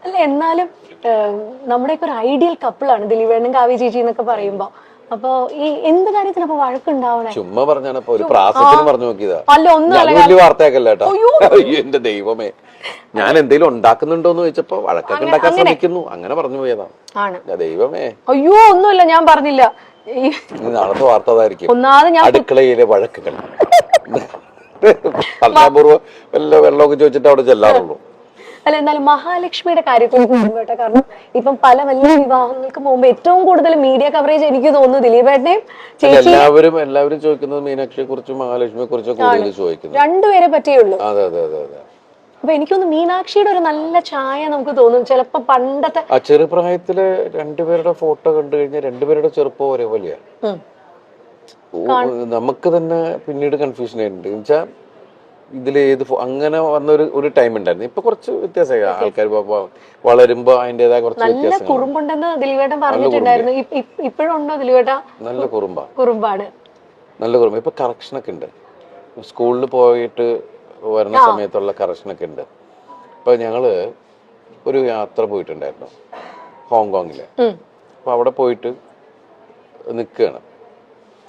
അല്ല എന്നാലും നമ്മുടെയൊക്കെ ഒരു ഐഡിയൽ കപ്പിളാണ് ദിലീപേണ്ണും കാവ്യ ചേച്ചി എന്നൊക്കെ പറയുമ്പോ. അപ്പൊ ഈ എന്ത് കാര്യത്തിന് അപ്പൊ വഴക്കുണ്ടാവണേ? ചുമ്മാ പറഞ്ഞാണ് ഒരു പ്രാസത്തിന് പറഞ്ഞു നോക്കിയതാ. അല്ല ഒന്നും അത് വലിയ വാർത്തയാക്കല്ല കേട്ടോ. അയ്യോ എന്റെ ദൈവമേ, ഞാൻ എന്തെങ്കിലും ഉണ്ടാക്കുന്നുണ്ടോന്ന് ചോദിച്ചപ്പോ വഴക്കൊക്കെ ഉണ്ടാക്കാൻ ശ്രമിക്കുന്നു, അങ്ങനെ പറഞ്ഞു പോയതാണ്. ദൈവമേ, അയ്യോ ഒന്നുമില്ല, ഞാൻ പറഞ്ഞില്ല. നാളത്തെ വാർത്ത അതായിരിക്കും, ഒന്നാമത് ഞാൻ അടുക്കളയിലെ വഴക്കുകൾ. അൽപൂർവ്വം വല്ല വെള്ളമൊക്കെ ചോദിച്ചിട്ട് അവിടെ ചെല്ലാറുള്ളൂ. അല്ല എന്നാലും മഹാലക്ഷ്മിയുടെ കാര്യത്തിൽ കേട്ടോ, കാരണം ഇപ്പം പല വലിയ വിവാഹങ്ങൾക്ക് മുമ്പ് ഏറ്റവും കൂടുതൽ മീഡിയ കവറേജ് എനിക്ക് തോന്നുന്നു ദിലീപേട്ടനെയും ചേച്ചി എല്ലാവരും ചോദിക്കുന്നത് മീനാക്ഷിയെ കുറിച്ചും മഹാലക്ഷ്മിയെ കുറിച്ചും കൂടുതൽ ചോദിക്കുന്നത്. രണ്ടുപേരെ പറ്റിയുള്ളൂ. അതെ അതെ അതെ അതെ. അപ്പൊ എനിക്കൊന്ന് മീനാക്ഷിയുടെ ഒരു നല്ല ചായ നമുക്ക് തോന്നും ചിലപ്പോ പണ്ടത്തെ ആ ചെറുപ്രായത്തില് രണ്ടുപേരുടെ ഫോട്ടോ കണ്ടു കഴിഞ്ഞാൽ രണ്ടുപേരുടെ ചെറുപ്പം ഒരേപോലെയാ. നമുക്ക് തന്നെ പിന്നീട് കൺഫ്യൂഷൻ ആയിട്ടുണ്ട്. എന്നുവെച്ചാൽ ഇതിൽ ഏത് അങ്ങനെ വന്ന ഒരു ടൈം ഉണ്ടായിരുന്നു. ഇപ്പൊ കുറച്ച് വ്യത്യാസമായി, ആൾക്കാർ വളരുമ്പോ അതിന്റേതായ കുറച്ച് വ്യത്യാസം. കുറുമ്പുണ്ടെന്ന് ദിലീപേട്ടൻ പറഞ്ഞിട്ടുണ്ടായിരുന്നു. ഇപ്പോഴും ഉണ്ടോ ദിലീപേട്ട? നല്ല കുറുമ്പാണ്, നല്ല കുറുമ്പ്. ഇപ്പൊ കറക്ഷനൊക്കെ ഉണ്ട്, സ്കൂളിൽ പോയിട്ട് വരുന്ന സമയത്തുള്ള കറക്ഷനൊക്കെ ഉണ്ട്. ഇപ്പൊ ഞങ്ങള് ഒരു യാത്ര പോയിട്ടുണ്ടായിരുന്നു ഹോങ്കോങ്ങില്. അപ്പൊ അവിടെ പോയിട്ട് നിൽക്കുകയാണ്.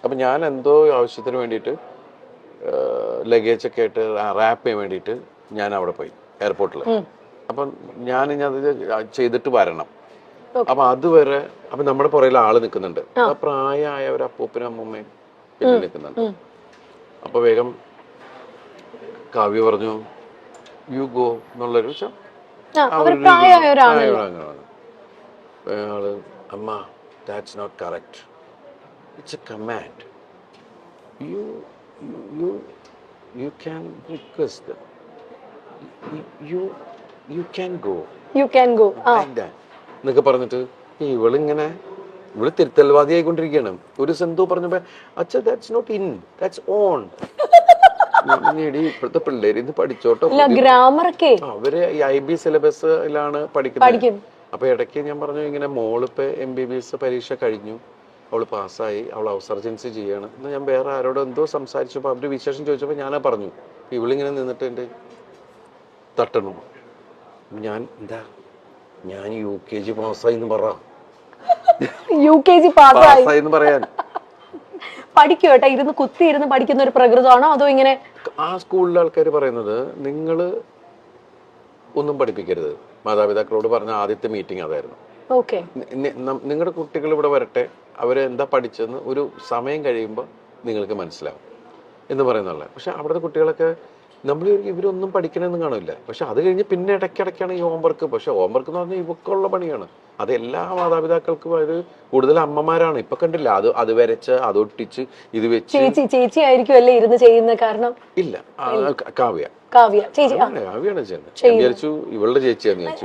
അപ്പൊ ഞാൻ എന്തോ ആവശ്യത്തിന് വേണ്ടിയിട്ട് ലഗേജ് ഒക്കെ ആയിട്ട് റാപ്പ് ചെയ്യാൻ വേണ്ടിയിട്ട് ഞാൻ അവിടെ പോയി എയർപോർട്ടിൽ. അപ്പം ഞാൻ അത് ചെയ്തിട്ട് വരണം. അപ്പൊ അതുവരെ അപ്പൊ നമ്മുടെ പുറകിൽ ആള് നിൽക്കുന്നുണ്ട്, പ്രായമായ ഒരു അപ്പൂപ്പനും അമ്മൂമ്മയും പിന്നെ നിൽക്കുന്നുണ്ട്. അപ്പൊ വേഗം കാവ്യ പറഞ്ഞു യു ഗോ എന്നുള്ളൊരു അമ്മ that's not correct, it's a command, you can request them, you can go like that എന്നൊക്കെ പറഞ്ഞിട്ട് ഇവളിങ്ങനെ തിരുത്തൽവാദി ആയിക്കൊണ്ടിരിക്കുകയാണ്. ഒരു സെന്തോ പറഞ്ഞപ്പോ അച്ഛാ that's not in, that's on. ഇപ്പോഴത്തെ പിള്ളേര് ഇത് പഠിച്ചോട്ടോ, അവര് IB സിലബസിലാണ് പഠിക്കുന്നത്. അപ്പൊ ഇടയ്ക്ക് ഞാൻ പറഞ്ഞു ഇങ്ങനെ മോളിപ്പോ MBBS പരീക്ഷ കഴിഞ്ഞു, അവള് പാസ്സായി, അവൾ ഔസർജൻസി ചെയ്യാണ് എന്ന് ഞാൻ വേറെ ആരോട് എന്തോ സംസാരിച്ചപ്പോ അവര് വിശേഷം ചോദിച്ചപ്പോ ഞാനാ പറഞ്ഞു. ഇവളിങ്ങനെ നിന്നിട്ട് എന്റെ തട്ടണു. ഞാൻ എന്താ ഞാൻ UKG പാസ്സായി എന്ന് പറ, UKG പാസ്സായി എന്ന് പറയാൻ. പഠിക്കും കേട്ടോ, ഇരുന്ന് കുത്തി ഇരുന്ന് പഠിക്കുന്ന ഒരു പ്രകൃതമാണോ അതോ ഇങ്ങനെ? ആ സ്കൂളിലെ ആൾക്കാർ പറയുന്നത് നിങ്ങള് ഒന്നും പഠിപ്പിക്കരുത്. മാതാപിതാക്കളോട് പറഞ്ഞ ആദ്യത്തെ മീറ്റിംഗ് അതായിരുന്നു. നിങ്ങളുടെ കുട്ടികൾ ഇവിടെ വരട്ടെ, അവര് എന്താ പഠിച്ചെന്ന് ഒരു സമയം കഴിയുമ്പോൾ നിങ്ങൾക്ക് മനസ്സിലാവും എന്ന് പറയുന്നുള്ള. പക്ഷെ അവിടുത്തെ കുട്ടികളൊക്കെ നമ്മൾ ഇവരൊന്നും പഠിക്കണമെന്ന് കാണില്ല. പക്ഷെ അത് കഴിഞ്ഞ് പിന്നെ ഇടയ്ക്കിടയ്ക്കാണ് ഈ ഹോംവർക്ക്. പക്ഷെ ഹോംവർക്ക് എന്ന് പറഞ്ഞാൽ ഇവക്കുള്ള പണിയാണ്. അത് എല്ലാ മാതാപിതാക്കൾക്കും അത് കൂടുതൽ അമ്മമാരാണ്. ഇപ്പൊ കണ്ടില്ല, അത് വരച്ച് അതൊട്ടിച്ച് ഇത് വെച്ച്. ചേച്ചി ആയിരിക്കും അല്ലേ ഇരുന്ന് ചെയ്യുന്ന? കാരണം ഇല്ല, കാവ്യാണ് ചെയ്യുന്നത്. ഇവളുടെ ചേച്ചിയാന്ന് ചോദിച്ചു.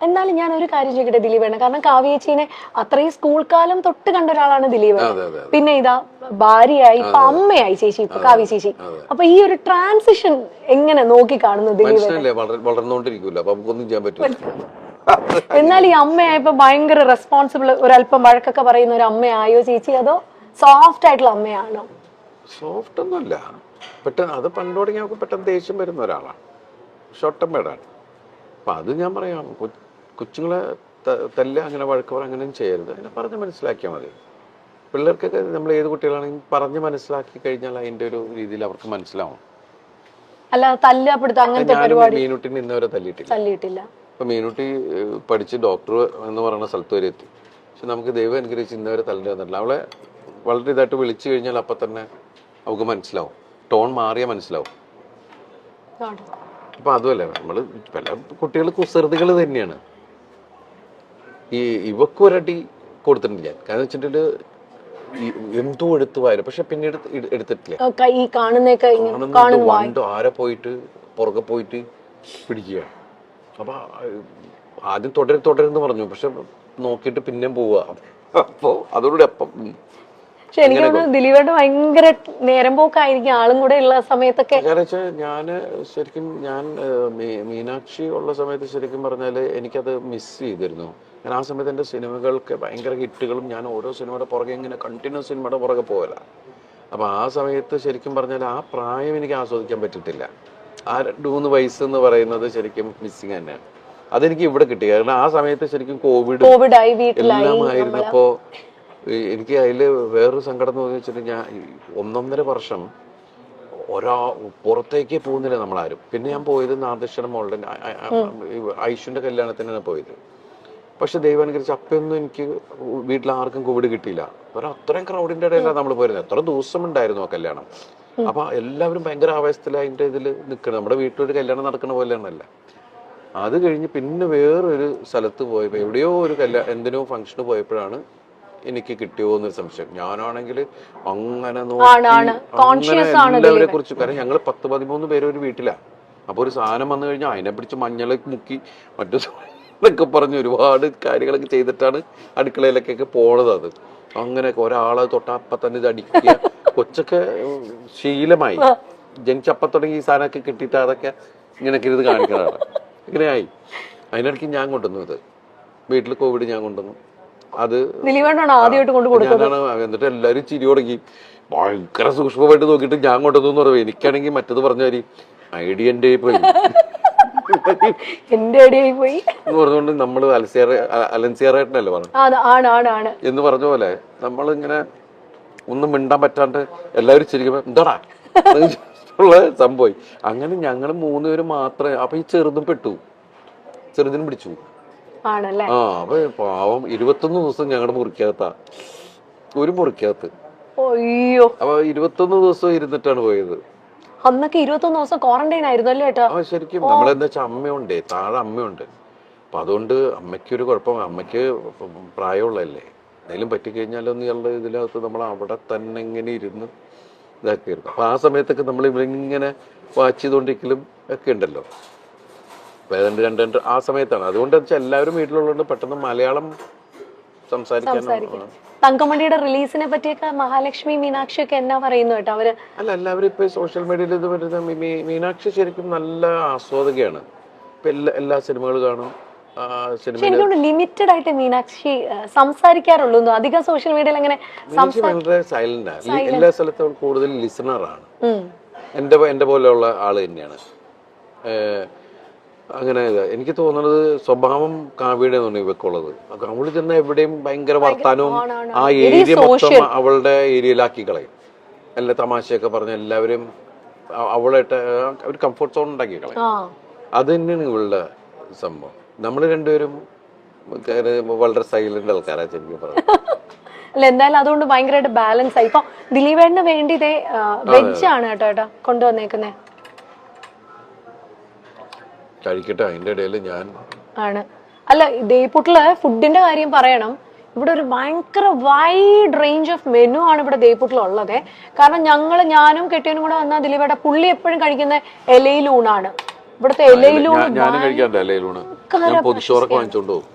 എന്നാലും ഞാൻ ഒരു കാര്യം ചോദിക്കട്ടെ ദിലീപേണ്ണ, കാരണം കാവ്യ ചേച്ചീനെ അത്രയും സ്കൂൾ കാലം തൊട്ട് കണ്ട ഒരാളാണ് ദിലീപേണ്ണ. പിന്നെ ഇതാ ഭാര്യയായി, ഇപ്പൊ അമ്മയായി ചേച്ചി, ഇപ്പൊ കാവ്യ ചേച്ചി. അപ്പൊ ഈ ഒരു ട്രാൻസിഷൻ എങ്ങനെ നോക്കി കാണുന്നു ദിലീപേണ്ണ? വളർന്നുകൊണ്ടിരിക്കൂല, അപ്പൊ നമുക്കൊന്നും ചെയ്യാൻ പറ്റില്ല. എന്നാൽ ഈ അമ്മയായപ്പോ ഭയങ്കര റെസ്പോൺസിബിൾ, ഒരല്പം വഴക്കൊക്കെ പറയുന്ന ഒരു അമ്മയായോ ചേച്ചി, അതോ സോഫ്റ്റ് ആയിട്ടുള്ള അമ്മയാണോ? സോഫ്റ്റ് ഒന്നുമല്ല, പെട്ടെന്ന് അത് പണ്ട് തുടങ്ങി നമുക്ക് പെട്ടെന്ന് ദേഷ്യം വരുന്ന ഒരാളാണ്, ഷോർട്ട് ടെമ്പേർഡാണ്. അപ്പം അത് ഞാൻ പറയാം, കൊച്ചുങ്ങളെ തല്ല, അങ്ങനെ വഴക്ക് പറ, അങ്ങനെയും ചെയ്യരുത്. അതിനെ പറഞ്ഞ് മനസ്സിലാക്കിയാൽ മതി. പിള്ളേർക്കൊക്കെ നമ്മൾ ഏത് കുട്ടികളാണെങ്കിലും പറഞ്ഞ് മനസ്സിലാക്കി കഴിഞ്ഞാൽ അതിൻ്റെ ഒരു രീതിയിൽ അവർക്ക് മനസ്സിലാവും. അല്ല തല്ലപ്പെടുത്ത അങ്ങനത്തെ പരിപാടി മീനുട്ടിനെ ഇന്നവരെ തല്ലിയിട്ടില്ല. ഇപ്പൊ മീനുട്ടി പഠിച്ച് ഡോക്ടർ എന്ന് പറയുന്ന സ്ഥലത്ത് വരെ എത്തി. പക്ഷെ നമുക്ക് ദൈവം അനുഗ്രഹിച്ച് ഇന്നവരെ തല്ലിട്ട് വന്നിട്ടില്ല. അവളെ വളരെ ഇതായിട്ട് വിളിച്ചു കഴിഞ്ഞാൽ അപ്പൊ തന്നെ അവൾക്ക് മനസ്സിലാവും, ടോൺ മാറിയാ മനസ്സിലാവും. അപ്പൊ അതുമല്ല, നമ്മള് പല കുട്ടികൾ കുസൃതികൾ തന്നെയാണ്. ഇവക്കൊരടി കൊടുത്തിട്ടുണ്ട് ഞാൻ. കാരണം വെച്ചിട്ട് എന്തോ എടുത്തു വായിരുന്നു, പക്ഷെ പിന്നീട് എടുത്തിട്ടില്ല. ആരെ പോയിട്ട് പുറകെ പോയിട്ട് പിടിക്കുകയാണ്. അപ്പൊ ആദ്യം തുടരുന്ന് പറഞ്ഞു, പക്ഷെ നോക്കിയിട്ട് പിന്നെയും പോവുക. അപ്പൊ അതോടുകൂടി അപ്പം പക്ഷെ എനിക്ക് തോന്നുന്നു ദിലീപേട്ട ഭയങ്കര നേരം പോക്കായിരിക്കും ആളും കൂടെ ഉള്ള സമയത്തൊക്കെ. ഞാന് ശരിക്കും മീനാക്ഷി ഉള്ള സമയത്ത് ശരിക്കും പറഞ്ഞാല് എനിക്കത് മിസ് ചെയ്തിരുന്നു. ഞാൻ ആ സമയത്ത് എൻ്റെ സിനിമകൾക്ക് ഭയങ്കര ഹിറ്റുകളും ഞാൻ ഓരോ സിനിമയുടെ പുറകെ ഇങ്ങനെ കണ്ടിന്യൂസ് സിനിമയുടെ പുറകെ പോകല. അപ്പൊ ആ സമയത്ത് ശരിക്കും പറഞ്ഞാൽ ആ പ്രായം എനിക്ക് ആസ്വദിക്കാൻ പറ്റിയിട്ടില്ല. ആ 2-3 വയസ്സ് എന്ന് പറയുന്നത് ശരിക്കും മിസ്സിങ് തന്നെയാണ്. അതെനിക്ക് ഇവിടെ കിട്ടി. കാരണം ആ സമയത്ത് ശരിക്കും കോവിഡായി വീട്ടിലായി എല്ലാം ആയിരുന്നപ്പോ എനിക്ക് അതില് വേറൊരു സങ്കടം എന്ന് വെച്ചിട്ടുണ്ടെങ്കിൽ ഞാൻ 1.5 വർഷം പുറത്തേക്ക് പോകുന്നില്ല നമ്മളാരും. പിന്നെ ഞാൻ പോയത് നാദൃശ്വരം മോളുടെ ഐഷുന്റെ കല്യാണത്തിനാണ് പോയത്. പക്ഷെ ദൈവം അനുകരിച്ച് അപ്പൊന്നും എനിക്ക് വീട്ടിൽ ആർക്കും കോവിഡ് കിട്ടിയില്ല. അത്രയും ക്രൗഡിന്റെ ഇടയിലാണ് നമ്മൾ പോയിരുന്നത്. എത്ര ദിവസം ഉണ്ടായിരുന്നു ആ കല്യാണം. അപ്പൊ എല്ലാവരും ഭയങ്കര ആവേശത്തിൽ അതിന്റെ ഇതിൽ നിൽക്കണം. നമ്മുടെ വീട്ടിലൊരു കല്യാണം നടക്കുന്ന പോലെയാണല്ല. അത് കഴിഞ്ഞ് പിന്നെ വേറൊരു സ്ഥലത്ത് പോയപ്പോ എവിടെയോ ഒരു എന്തിനോ ഫംഗ്ഷന് പോയപ്പോഴാണ് എനിക്ക് കിട്ടിയോ എന്നൊരു സംശയം. ഞാനാണെങ്കിൽ അങ്ങനെ എല്ലാവരെ കുറിച്ച്, കാരണം ഞങ്ങൾ 10-13 പേര് ഒരു വീട്ടിലാണ്. അപ്പൊ ഒരു സാധനം വന്നു കഴിഞ്ഞാൽ അതിനെ പിടിച്ച് മഞ്ഞളൊക്കെ മുക്കി മറ്റു എന്നൊക്കെ പറഞ്ഞ് ഒരുപാട് കാര്യങ്ങളൊക്കെ ചെയ്തിട്ടാണ് അടുക്കളയിലേക്കൊക്കെ പോണത്. അത് അങ്ങനെയൊക്കെ ഒരാളെ തൊട്ടപ്പ തന്നെ ഇത് അടിക്കുക. കൊച്ചൊക്കെ ശീലമായി. ജനിച്ചപ്പം തുടങ്ങി ഈ സാധനമൊക്കെ കിട്ടിയിട്ട് അതൊക്കെ ഇങ്ങനെയൊക്കെ ഇത് കാണിക്കുന്നതാണ്. ഇങ്ങനെയായി. അതിനിടയ്ക്ക് ഞാൻ കൊണ്ടുവന്നു ഇത്. വീട്ടിൽ കോവിഡ് ഞാൻ കൊണ്ടുവന്നു. അത് ഞാനാണ്. എന്നിട്ട് എല്ലാവരും ചിരി തുടങ്ങി. ഭയങ്കര സൂക്ഷ്മമായിട്ട് നോക്കിയിട്ട് ഞാൻ കൊണ്ടുവന്നു എന്ന് പറയുന്നത്. എനിക്കാണെങ്കിൽ മറ്റത് പറഞ്ഞ മാതിരി ഐഡിയ എന്റെ പോയി എന്ന് പറഞ്ഞുകൊണ്ട് നമ്മള് അലൻസിയറായിട്ടല്ലേ പറഞ്ഞു എന്ന് പറഞ്ഞ പോലെ നമ്മളിങ്ങനെ ഒന്നും മിണ്ടാൻ പറ്റാണ്ട് എല്ലാവരും ചിരിക്കുമ്പോ എന്താടാ ഉള്ള സംഭവം. അങ്ങനെ ഞങ്ങൾ 3 പേര് മാത്രമേ. അപ്പൊ ഈ ചെറുതും പെട്ടു, ചെറുതിനും പിടിച്ചു. അപ്പൊ പാവം 21 ദിവസം ഞങ്ങളുടെ മുറിക്കകത്താ, ഒരു മുറിക്കകത്ത്. അപ്പൊ 21 ദിവസം ഇരുന്നിട്ടാണ് പോയത്. അന്നൊക്കെ 21 ദിവസം ക്വാറന്റൈൻ ആയിരുന്നു അല്ലേ ഏട്ടാ? ശരിക്കും നമ്മളെന്താ വെച്ചാൽ അമ്മയുണ്ട്, താഴെ അമ്മയുണ്ട്. അപ്പൊ അതുകൊണ്ട് അമ്മയ്ക്കൊരു കുഴപ്പം. അമ്മയ്ക്ക് പ്രായമുള്ളതല്ലേ, എന്തെങ്കിലും പറ്റിക്കഴിഞ്ഞാലോ എന്നുള്ള ഇതിനകത്ത് നമ്മൾ അവിടെ തന്നെ ഇങ്ങനെ ഇരുന്ന് ഇതാക്കിയിരുന്നു. അപ്പൊ ആ സമയത്തൊക്കെ നമ്മൾ ഇവരിങ്ങനെ വാച്ച് ചെയ്തോണ്ടിരിക്കലും ഒക്കെ ഉണ്ടല്ലോ. ഏതാണ്ട് 2 ആ സമയത്താണ്. അതുകൊണ്ട് വെച്ചാൽ എല്ലാവരും വീട്ടിലുള്ളതുകൊണ്ട് പെട്ടെന്ന് മലയാളം സംസാരിക്കാൻ. തങ്കമണിയുടെ റിലീസിനെ പറ്റിയൊക്കെ മഹാലക്ഷ്മി, മീനാക്ഷി ഒക്കെ എന്നാ പറയുന്നു കേട്ടോ അവര്? അല്ല, എല്ലാവരും ഇപ്പൊ സോഷ്യൽ മീഡിയയിൽ ഇത് വരുന്ന മീനാക്ഷി ശരിക്കും നല്ല ആസ്വാദകയാണ്. ഇപ്പൊ എല്ലാ സിനിമകളും കാണും. ലിമിറ്റഡ് ആയിട്ട് മീനാക്ഷി സംസാരിക്കാറുള്ളൂ. അധികം സോഷ്യൽ മീഡിയയിൽ അങ്ങനെ വളരെ സൈലന്റ് ആണ്. എല്ലാ സ്ഥലത്തും കൂടുതൽ ലിസണറാണ്. എന്റെ പോലെയുള്ള ആള് തന്നെയാണ്. അങ്ങനെ എനിക്ക് തോന്നുന്നത് സ്വഭാവം കാവ്യയുടെ തോന്നി ഇവക്കുള്ളത്. അവള് ചെന്ന എവിടെയും ഭയങ്കര വർത്താനവും ആ ഏരിയ മൊത്തം അവളുടെ ഏരിയയിലാക്കി കളയും. എല്ലാ തമാശയൊക്കെ പറഞ്ഞ എല്ലാവരും അവളായിട്ട് ഒരു കംഫർട്ട് സോൺ ഉണ്ടാക്കി കളയും. അത് തന്നെയാണ് ഇവളുടെ സംഭവം. നമ്മൾ രണ്ടുപേരും വളരെ സൈലന്റ് ആൾക്കാരാണ് ശരിക്കും പറഞ്ഞു. അല്ല, എന്തായാലും അതുകൊണ്ട് ഭയങ്കരമായിട്ട് ബാലൻസ് ആയി. ഇപ്പൊ ദിലീപേട്ടന് വേണ്ടി വെജ് ആണ് കേട്ടോ കൊണ്ടുവന്നേക്കുന്നേ. കഴിക്കട്ടെ, അതിന്റെ ഇടയിൽ ഞാൻ ആണ്. അല്ല, ദേയ്പുട്ടില് ഫുഡിന്റെ കാര്യം പറയണം. ഇവിടെ ഒരു ഭയങ്കര വൈഡ് റേഞ്ച് ഓഫ് മെനു ആണ് ഇവിടെ ദേയ്പുട്ടിലുള്ളത്. കാരണം ഞാനും കെട്ടിയനും കൂടെ വന്ന ദിലീപേട്ട പുള്ളി എപ്പോഴും കഴിക്കുന്ന ഇലയിലൂണാണ്. ഇവിടുത്തെ ഇലയിലൂണ്. ഞാനും കഴിക്കാറുണ്ട് ഇലയിലൂണ്. ഞാൻ പൊതിച്ചോറൊക്കെ വാങ്ങിച്ചോണ്ട് പോകും.